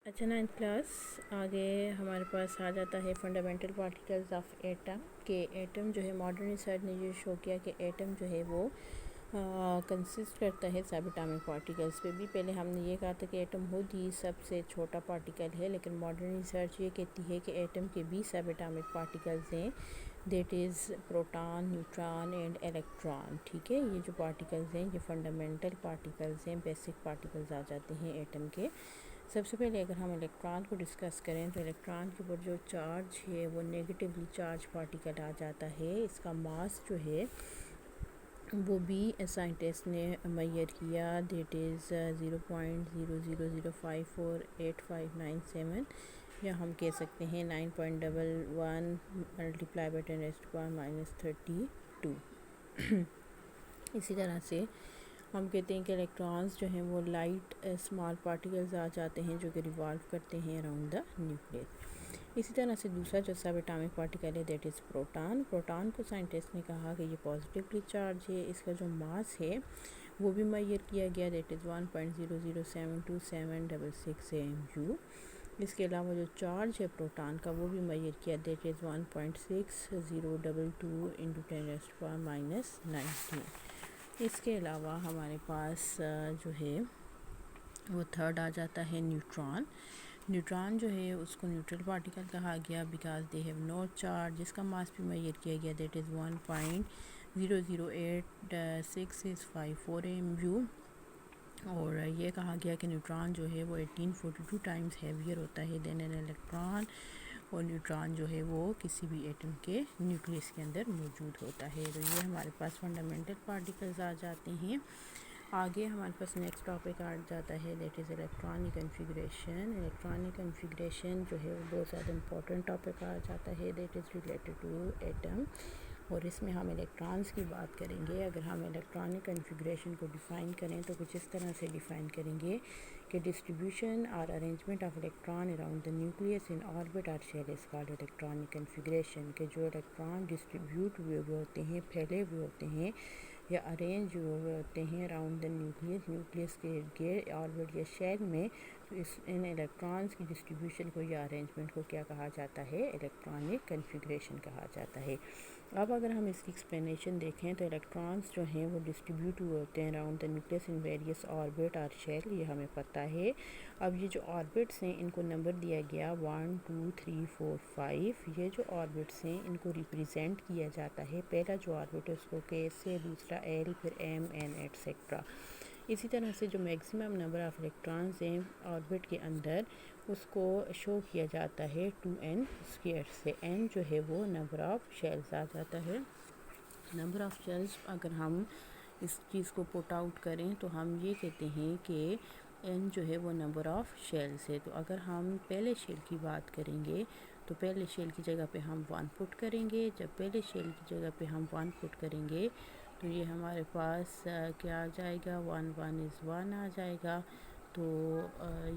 اچھا 9th class آگے ہمارے پاس آ جاتا ہے فنڈامنٹل پارٹیکلز آف ایٹم کہ ایٹم جو ہے ماڈرن ریسرچ نے یہ شو کیا کہ ایٹم جو ہے وہ کنسسٹ کرتا ہے سب اٹامک پارٹیکلز پہ بھی. پہلے ہم نے یہ کہا تھا کہ ایٹم خود ہی سب سے چھوٹا پارٹیکل ہے، لیکن ماڈرن ریسرچ یہ کہتی ہے کہ ایٹم کے بھی سب اٹامک پارٹیکلز ہیں، that is proton, neutron and electron. ٹھیک ہے، یہ جو پارٹیکلز ہیں یہ فنڈامنٹل پارٹیکلز ہیں، بیسک پارٹیکلز آ جاتے ہیں ایٹم کے. سب سے پہلے اگر ہم الیکٹران کو ڈسکس کریں تو الیکٹران کے اوپر جو چارج ہے وہ نیگیٹیولی چارج پارٹیکل آ جاتا ہے. اس کا ماس جو ہے وہ بھی سائنٹسٹ نے میئر کیا، دیٹ از 0.000548597، یا ہم کہہ سکتے ہیں 9.11 ملٹیپلائی بائی 10⁻32. اسی طرح سے ہم کہتے ہیں کہ الیکٹرانز جو ہیں وہ لائٹ اسمال پارٹیکلز آ جاتے ہیں جو کہ ریوالو کرتے ہیں اراؤنڈ دا نیوکلیس. اسی طرح سے دوسرا جو سب اٹامک پارٹیکل ہے دیٹ از پروٹان. پروٹان کو سائنٹسٹ نے کہا کہ یہ پازیٹیولی چارج ہے. اس کا جو ماس ہے وہ بھی میئر کیا گیا، دیٹ از 1.0072766 AMU. اس کے علاوہ جو چارج ہے پروٹان کا وہ بھی میئر کیا، دیٹ از 1.6022 × 10⁻19. اس کے علاوہ ہمارے پاس جو ہے وہ تھرڈ آ جاتا ہے نیوٹران. نیوٹران جو ہے اس کو نیوٹرل پارٹیکل کہا گیا because they have no charge. جس کا ماس بھی میئر کیا گیا، دیٹ از 1.008664 AMU. اور یہ کہا گیا کہ نیوٹران جو ہے وہ 1842 ٹائمز ہیویئر ہوتا ہے دین این الیکٹران، اور نیوٹران جو ہے وہ کسی بھی ایٹم کے نیوکلیس کے اندر موجود ہوتا ہے. تو یہ ہمارے پاس فنڈامنٹل پارٹیکلز آ جاتے ہیں. آگے ہمارے پاس نیکسٹ ٹاپک آ جاتا ہے that is electronic configuration. Electronic configuration جو ہے وہ بہت زیادہ امپورٹنٹ ٹاپک آ جاتا ہے، that is related to atom, اور اس میں ہم الیکٹرانز کی بات کریں گے. اگر ہم الیکٹرانک کنفیگریشن کو ڈیفائن کریں تو کچھ اس طرح سے ڈیفائن کریں گے کہ ڈسٹریبیوشن اور arrangement of electron around the nucleus in orbit اور shell is called electronic configuration. کہ جو الیکٹران ڈسٹریبیوٹ ہوئے ہوتے ہیں، پھیلے ہوئے ہوتے ہیں یا ارینج ہوئے ہوتے ہیں اراؤنڈ دا نیوکلیس کے ارد گرد آربٹ یا شیل میں، تو ان الیکٹرانز کی ڈسٹریبیوشن کو یا ارینجمنٹ کو کیا کہا جاتا ہے؟ الیکٹرانک کنفیگریشن کہا جاتا ہے. اب اگر ہم اس کی ایکسپلینیشن دیکھیں تو الیکٹرانز جو ہیں وہ ڈسٹریبیوٹ ہوئے ہوتے ہیں around the nucleus in various orbit اور شیل، یہ ہمیں پتہ ہے. اب یہ جو آربٹس ہیں ان کو نمبر دیا گیا 1 2 3 4 5. یہ جو آربٹس ہیں ان کو ریپریزینٹ کیا جاتا ہے، پہلا جو آربٹ ہے اس کو کے سے، دوسرا ایل، پھر ایم این ایٹسیکٹرا. اسی طرح سے جو میکسیمم نمبر آف الیکٹرانز ہیں آربٹ کے اندر اس کو شو کیا جاتا ہے 2n² سے. n جو ہے وہ نمبر آف شیلز آ جاتا ہے. نمبر آف شیلز اگر ہم اس چیز کو پٹ آؤٹ کریں تو ہم یہ کہتے ہیں کہ n جو ہے وہ نمبر آف شیلز ہے. تو اگر ہم پہلے شیل کی بات کریں گے تو پہلے شیل کی جگہ پہ ہم 1 پٹ کریں گے. جب پہلے شیل کی جگہ پہ ہم 1 پٹ کریں گے تو یہ ہمارے پاس کیا آ جائے گا، 1 1 is 1 آ جائے گا. تو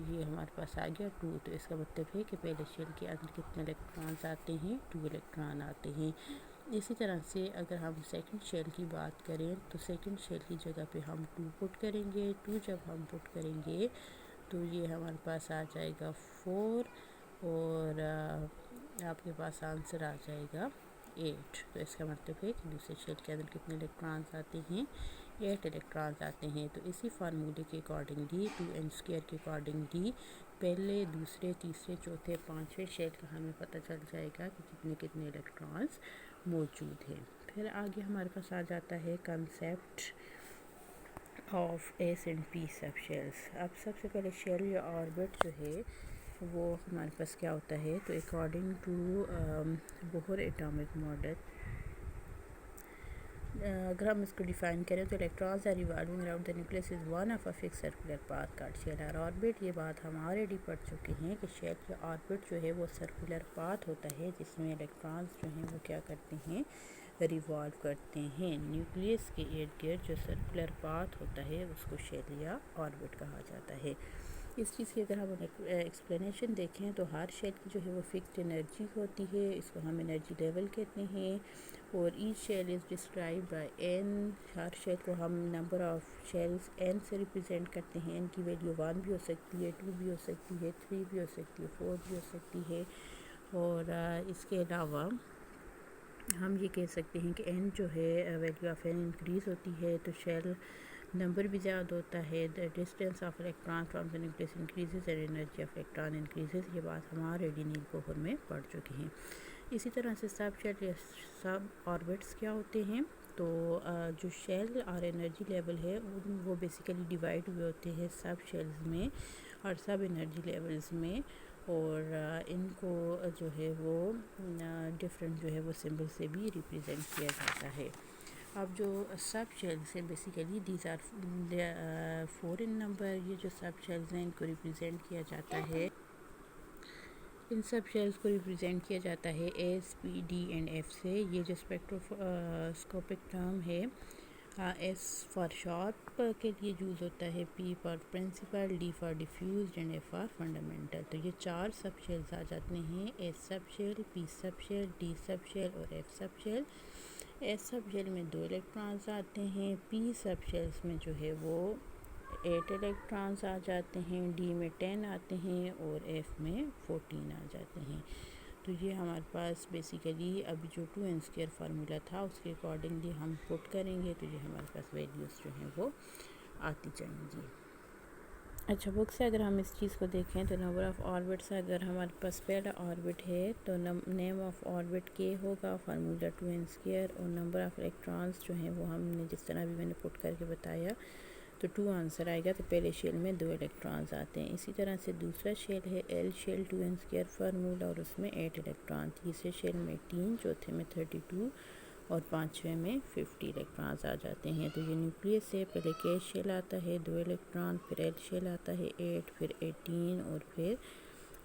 یہ ہمارے پاس آ گیا 2. تو اس کا مطلب ہے کہ پہلے شیل کے اندر کتنے الیکٹرانز آتے ہیں؟ 2 الیکٹران آتے ہیں. اسی طرح سے اگر ہم سیکنڈ شیل کی بات کریں تو سیکنڈ شیل کی جگہ پہ ہم 2 پٹ کریں گے. 2 جب ہم پٹ کریں گے تو یہ ہمارے پاس آ جائے گا 4، اور آپ کے پاس آنسر آ جائے گا 8. تو اس کا مطلب ہے کہ دوسرے شیل کے اندر کتنے الیکٹرانز آتے ہیں؟ 8 الیکٹرانز آتے ہیں. تو اسی فارمولے کے اکارڈنگلی 2n² کے اکارڈنگلی پہلے، دوسرے، تیسرے، چوتھے، پانچویں شیل کا ہمیں پتہ چل جائے گا کہ کتنے کتنے الیکٹرانز موجود ہیں. پھر آگے ہمارے پاس آ جاتا ہے concept of S and P sub shells. اب سب سے پہلے شیل یا آربٹ جو ہے وہ ہمارے پاس کیا ہوتا ہے؟ تو according to Bohr atomic model اگر ہم اس کو ڈیفائن کریں تو electrons are revolving around the nucleus is one of a fix circular path called shell اور آربٹ. یہ بات ہم آلریڈی پڑھ چکے ہیں کہ شیل یا آربٹ جو ہے وہ سرکولر پاتھ ہوتا ہے جس میں الیکٹرانز جو ہیں وہ کیا کرتے ہیں؟ ریوالو کرتے ہیں. نیوکلیس کے ارد گرد جو سرکولر پاتھ ہوتا ہے اس کو شیل یا آربٹ کہا جاتا ہے. اس چیز کی اگر ہم ایکسپلینیشن دیکھیں تو ہر شیل کی جو ہے وہ فکسڈ انرجی ہوتی ہے، اس کو ہم انرجی لیول کہتے ہیں، اور each shell is describe by n. ہر شیل کو ہم نمبر آف شیلز این سے ریپرزینٹ کرتے ہیں. ان کی ویلیو 1 بھی ہو سکتی ہے، 2 بھی ہو سکتی ہے، 3 بھی ہو سکتی ہے، 4 بھی ہو سکتی ہے. اور اس کے علاوہ ہم یہ کہہ سکتے ہیں کہ این جو ہے ویلیو آف این انکریز ہوتی ہے تو شیل نمبر بھی زیادہ ہوتا ہے. The distance of electron from the nucleus increases and energy of electron increases. یہ بات ہم آلریڈی نیل بوہر میں پڑھ چکے ہیں. اسی طرح سے سب شیل یا سب آربٹس کیا ہوتے ہیں؟ تو جو شیل اور انرجی لیول ہے وہ بیسیکلی ڈیوائڈ ہوئے ہوتے ہیں سب شیلز میں اور سب انرجی لیولز میں، اور ان کو جو ہے وہ ڈفرینٹ جو ہے وہ سمبل سے بھی ریپرزینٹ کیا جاتا ہے. اب جو سب شیلز ہیں basically these are 4 in number. یہ جو سب شیلز ہیں ان کو ریپرزینٹ کیا جاتا ہے، ان سب شیلز کو ریپرزینٹ کیا جاتا ہے S, P, D and F سے. یہ جو اسپیکٹروسکوپک ٹرم ہے، ایس فار شارپ کے لیے یوز ہوتا ہے، P for principal, D for diffused and F for fundamental. تو یہ 4 سب شیلز آ جاتے ہیں، S sub shell, P sub shell, D sub shell اور F sub shell. S sub shell میں 2 الیکٹرانز آتے ہیں، پی سب شیلز میں جو ہے وہ 8 الیکٹرانز آ جاتے ہیں، ڈی میں 10 آتے ہیں اور ایف میں 14 آ جاتے ہیں. تو یہ ہمارے پاس بیسیکلی ابھی جو 2n² فارمولا تھا اس کے اکارڈنگلی ہم پٹ کریں گے تو یہ ہمارے پاس ویلیوز جو ہیں وہ آتی جائیں گی. اچھا، بک سے اگر ہم اس چیز کو دیکھیں تو نمبر آف آربٹس، اگر ہمارے پاس پہلا آربٹ ہے تو نیم آف آربٹ کے ہوگا فارمولا 2n²، اور نمبر آف الیکٹرانز جو ہیں وہ ہم نے جس طرح بھی میں نے پٹ کر کے بتایا تو 2 آنسر آئے گا. تو پہلے شیل میں 2 الیکٹرانز آتے ہیں. اسی طرح سے دوسرا شیل ہے ایل شیل 2n² فارمولا اور اس میں 8 الیکٹران. تیسرے شیل میں 3، چوتھے میں 32 اور پانچویں میں 50 الیکٹرانز آ جاتے ہیں. تو یہ نیوکلیس سے پہلے کے شیل آتا ہے 2 الیکٹران، پھر ایل شیل آتا ہے 8، پھر 18 اور پھر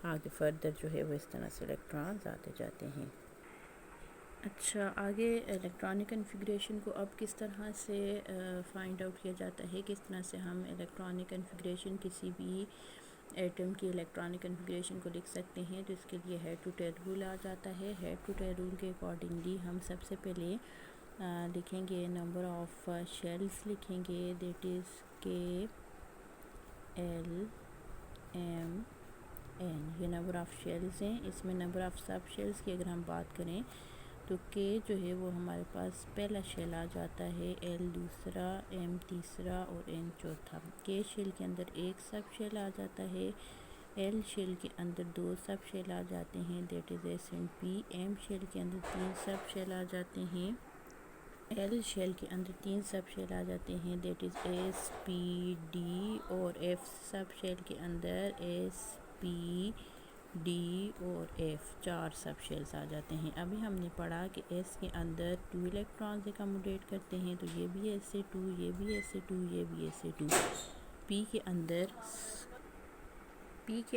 آگے فردر جو ہے وہ اس طرح سے الیکٹرانز آتے جاتے ہیں. اچھا، آگے الیکٹرانک کنفیگریشن کو اب کس طرح سے فائنڈ آؤٹ کیا جاتا ہے، کس طرح سے ہم الیکٹرانک کنفیگریشن کسی بھی ایٹم کی الیکٹرانک کنفیگریشن کو لکھ سکتے ہیں. تو اس کے لیے ہیڈ ٹو ٹیل رول آ جاتا ہے. ہیڈ ٹو ٹیل رول کے اکارڈنگلی ہم سب سے پہلے لکھیں گے نمبر آف شیلز لکھیں گے، دیٹ از کے ایل ایم این. یہ نمبر آف شیلز ہیں. اس میں نمبر آف سب شیلز کی اگر ہم بات کریں تو کے جو ہے وہ ہمارے پاس پہلا شیل آ جاتا ہے، ایل دوسرا، ایم تیسرا اور این چوتھا. کے شیل کے اندر ایک سب شیل آ جاتا ہے، ایل شیل کے اندر 2 سب شیل آ جاتے ہیں، that is S and P. M shell کے اندر 3 سب شیل آ جاتے ہیں، ایل شیل کے اندر 3 سب شیل آ جاتے ہیں، that is S, P, D. اور ایف سب شیل کے اندر ایس، پی، ڈی اور ایف 4 سب شیلز آ جاتے ہیں. ابھی ہم نے پڑھا کہ ایس کے اندر 2 الیکٹرانز اکموڈیٹ کرتے ہیں، تو یہ بھی ایس سے 2، یہ بھی ایس سے 2، یہ بھی ایس سے 2. پی کے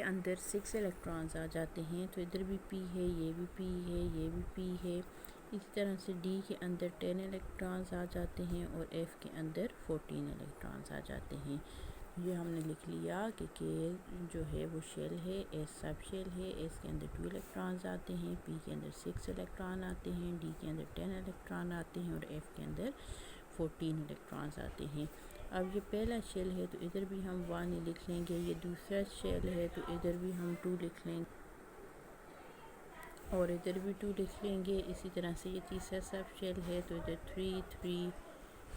اندر 6 الیکٹرانز آ جاتے ہیں، تو ادھر بھی پی ہے، یہ بھی پی ہے، یہ بھی پی ہے. اسی طرح سے ڈی کے اندر 10 الیکٹرانز آ جاتے ہیں اور ایف کے اندر 14 الیکٹرانز آ جاتے ہیں. یہ ہم نے لکھ لیا کہ جو ہے وہ شیل ہے، ایس سب شیل ہے. ایس کے اندر 2 الیکٹرانز آتے ہیں، پی کے اندر 6 الیکٹران آتے ہیں، ڈی کے اندر 10 الیکٹران آتے ہیں اور ایف کے اندر 14 الیکٹرانز آتے ہیں. اب یہ پہلا شیل ہے تو ادھر بھی ہم 1 ہی لکھ لیں گے. یہ دوسرا شیل ہے تو ادھر بھی ہم 2 لکھ لیں گے اور ادھر بھی 2 لکھ لیں گے. اسی طرح سے یہ تیسرا سب شیل ہے تو ادھر 3 3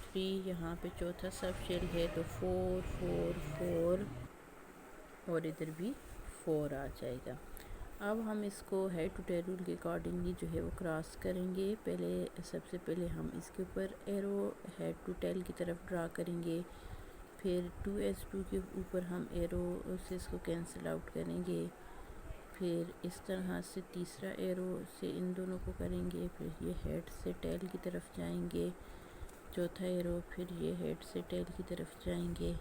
3. یہاں پہ چوتھا سب شیل ہے تو 4 4 4 اور ادھر بھی 4 آ جائے گا. اب ہم اس کو ہیڈ ٹو ٹیل رول کے اکارڈنگلی جو ہے وہ کراس کریں گے. سب سے پہلے ہم اس کے اوپر ایرو ہیڈ ٹو ٹیل کی طرف ڈرا کریں گے، پھر 2s2 کے اوپر ہم ایرو سے اس کو کینسل آؤٹ کریں گے، پھر اس طرح سے تیسرا ایرو سے ان دونوں کو کریں گے، پھر یہ ہیڈ سے ٹیل کی طرف جائیں گے، چوتھا ایرو، پھر یہ ہیڈ سے ٹیل کی طرف جائیں گے،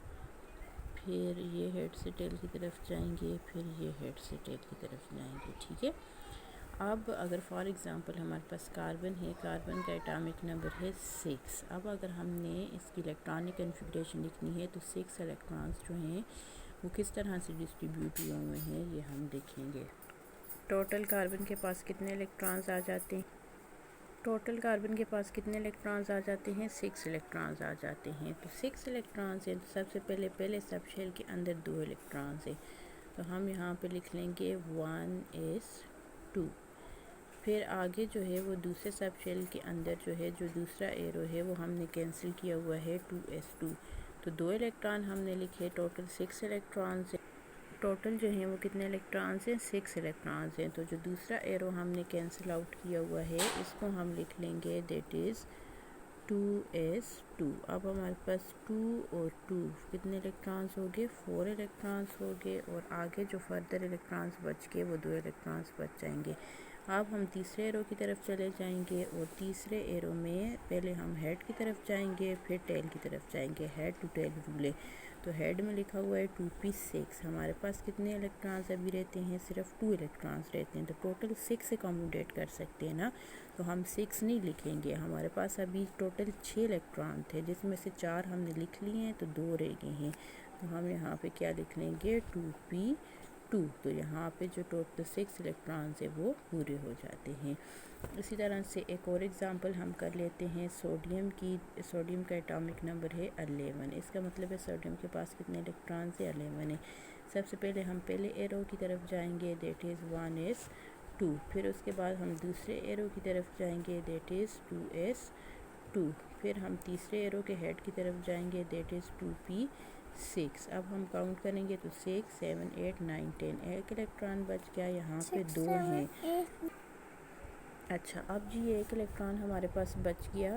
پھر یہ ہیڈ سے ٹیل کی طرف جائیں گے، پھر یہ ہیڈ سے ٹیل کی طرف جائیں گے. ٹھیک ہے. اب اگر فار ایگزامپل ہمارے پاس کاربن ہے، کاربن کا ایٹامک نمبر ہے 6. اب اگر ہم نے اس کی الیکٹرانک کنفیگریشن لکھنی ہے تو 6 الیکٹرانز جو ہیں وہ کس طرح سے ڈسٹریبیوٹ ہوئے ہیں یہ ہم دیکھیں گے۔ ٹوٹل کاربن کے پاس کتنے الیکٹرانز آ جاتے ہیں؟ ٹوٹل کاربن کے پاس کتنے الیکٹرانز آ جاتے ہیں؟ 6 الیکٹرانز آ جاتے ہیں۔ تو 6 الیکٹرانز ہیں، تو سب سے پہلے سب شیل کے اندر 2 الیکٹرانز ہیں، تو ہم یہاں پہ لکھ لیں گے 1s2۔ پھر آگے جو ہے وہ دوسرے سب شیل کے اندر جو ہے جو دوسرا ایرو ہے وہ ہم نے کینسل کیا ہوا ہے 2s2، تو 2 الیکٹران ہم نے لکھے، ٹوٹل 6 الیکٹرانز ہیں۔ ٹوٹل جو ہیں وہ کتنے الیکٹرانز ہیں؟ 6 الیکٹرانز ہیں، تو جو دوسرا ایرو ہم نے کینسل آؤٹ کیا ہوا ہے اس کو ہم لکھ لیں گے دیٹ از 2s2۔ اب ہمارے پاس 2 اور 2 کتنے الیکٹرانز ہو گئے؟ 4 الیکٹرانز ہو گئے، اور آگے جو فردر الیکٹرانز بچ گئے وہ 2 الیکٹرانز بچ جائیں گے۔ اب ہم تیسرے ایرو کی طرف چلے جائیں گے، اور تیسرے ایرو میں پہلے ہم ہیڈ کی طرف جائیں گے پھر ٹیل کی طرف جائیں گے، ہیڈ ٹو ٹیل رول ہے۔ تو ہیڈ میں لکھا ہوا ہے 2p6، ہمارے پاس کتنے الیکٹرانز ابھی رہتے ہیں؟ صرف 2 الیکٹرانز رہتے ہیں، تو ٹوٹل 6 سے کمپوٹیٹ کر سکتے ہیں نا، تو ہم 6 نہیں لکھیں گے، ہمارے پاس ابھی ٹوٹل 6 الیکٹران تھے جس میں سے 4 ہم نے لکھ لیے ہیں، تو 2 رہ گئے ہیں، تو ہم یہاں پہ کیا لکھ لیں گے؟ 2p2، تو یہاں پہ جو ٹوٹل 6 الیکٹرانز ہیں وہ پورے ہو جاتے ہیں۔ اسی طرح سے ایک اور ایگزامپل ہم کر لیتے ہیں سوڈیم کی۔ سوڈیم کا ایٹامک نمبر ہے 11، اس کا مطلب ہے سوڈیم کے پاس کتنے الیکٹرانز ہیں؟ 11 ہیں۔ سب سے پہلے ہم پہلے ایرو کی طرف جائیں گے دیٹ از 1s2، پھر اس کے بعد ہم دوسرے ایرو کی طرف جائیں گے دیٹ از 2s2، پھر ہم تیسرے ایرو کے ہیڈ کی طرف جائیں گے دیٹ از 2p6۔ اب ہم کاؤنٹ کریں گے تو 6 7 8 9 10، ایک الیکٹران بچ گیا، یہاں پہ 2 ہیں۔ اچھا، اب جی ایک الیکٹران ہمارے پاس بچ گیا،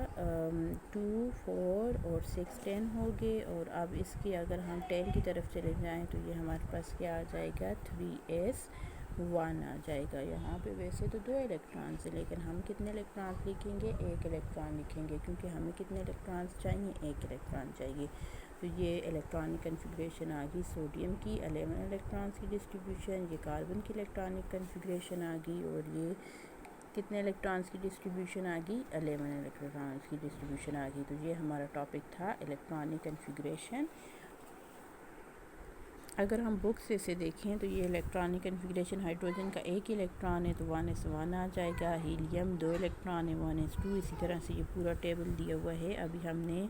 2 4 اور 6 10 ہو گئے، اور اب اس کی اگر ہم 10 کی طرف چلے جائیں تو یہ ہمارے پاس کیا آ جائے گا؟ 3s1 آ جائے گا۔ یہاں پہ ویسے تو 2 الیکٹرانز ہیں لیکن ہم کتنے الیکٹرانز لکھیں گے؟ 1 الیکٹران لکھیں گے، کیونکہ ہمیں کتنے الیکٹرانز چاہیے؟ 1 الیکٹران چاہیے۔ تو یہ الیکٹرانک کنفیگریشن آ گئی سوڈیم کی 11 الیکٹرانز کی ڈسٹریبیوشن، یہ کاربن کی الیکٹرانک کنفیگریشن آ گئی، اور یہ کتنے الیکٹرانز کی ڈسٹریبیوشن آ گئی؟ 11 الیکٹرانز کی ڈسٹریبیوشن آ گئی۔ تو یہ ہمارا ٹاپک تھا الیکٹرانک کنفیگریشن۔ اگر ہم بک سے اسے دیکھیں تو یہ الیکٹرانک کنفیگریشن، ہائیڈروجن کا ایک الیکٹران ہے تو 1s1 آ جائے گا، ہیلیم 2 الیکٹران ہے 1s2، اسی طرح سے یہ پورا ٹیبل دیا ہوا ہے۔ ابھی ہم نے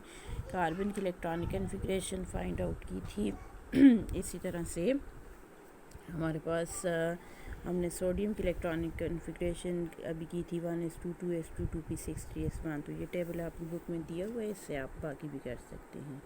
کاربن کی الیکٹرانک کنفیگریشن فائنڈ آؤٹ کی تھی، اسی طرح سے ہمارے پاس ہم نے سوڈیم کی الیکٹرانک کنفیگریشن ابھی کی تھی 1s2 2s2 2p6 3s1، تو یہ ٹیبل آپ کی بک میں دیا ہوا ہے، اس سے آپ باقی بھی کر سکتے ہیں۔